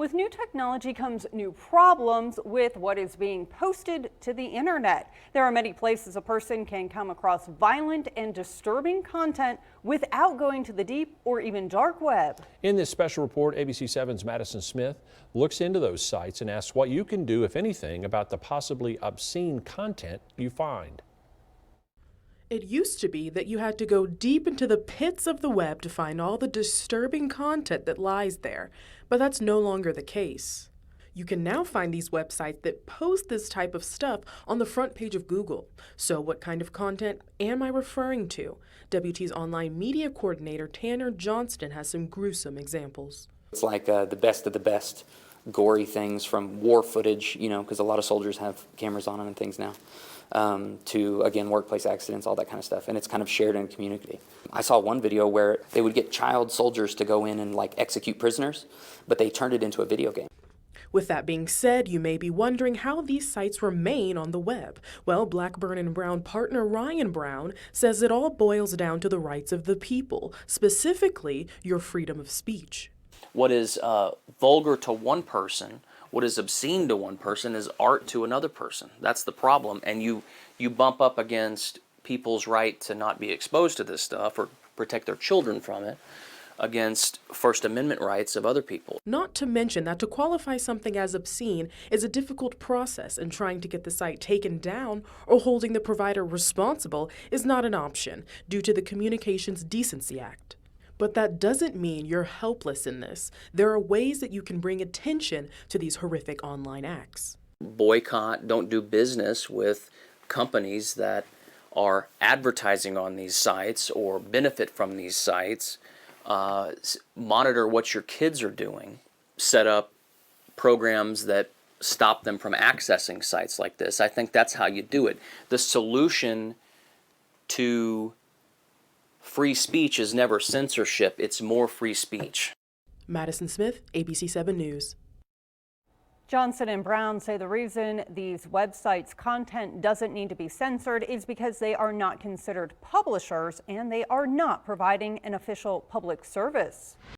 With new technology comes new problems with what is being posted to the internet. There are many places a person can come across violent and disturbing content without going to the deep or even dark web. In this special report, ABC 7's Madison Smith looks into those sites and asks what you can do, if anything, about the possibly obscene content you find. It used to be that you had to go deep into the pits of the web to find all the disturbing content that lies there, but that's no longer the case. You can now find these websites that post this type of stuff on the front page of Google. So what kind of content am I referring to? WT's online media coordinator Tanner Johnston has some gruesome examples. It's like the best of the best gory things, from war footage, because a lot of soldiers have cameras on them and things now, to, again, workplace accidents, all that kind of stuff. And it's kind of shared in the community. I saw one video where they would get child soldiers to go in and execute prisoners, but they turned it into a video game. With that being said, you may be wondering how these sites remain on the web. Well, Blackburn & Brown partner Ryan Brown says it all boils down to the rights of the people, specifically your freedom of speech. What is vulgar to one person, what is obscene to one person, is art to another person. That's the problem. And you bump up against people's right to not be exposed to this stuff or protect their children from it against First Amendment rights of other people. Not to mention that to qualify something as obscene is a difficult process, and trying to get the site taken down or holding the provider responsible is not an option due to the Communications Decency Act. But that doesn't mean you're helpless in this. There are ways that you can bring attention to these horrific online acts. Boycott, don't do business with companies that are advertising on these sites or benefit from these sites. Monitor what your kids are doing. Set up programs that stop them from accessing sites like this. I think that's how you do it. The solution to free speech is never censorship, it's more free speech. Madison Smith, ABC 7 News. Johnson and Brown say the reason these websites' content doesn't need to be censored is because they are not considered publishers and they are not providing an official public service.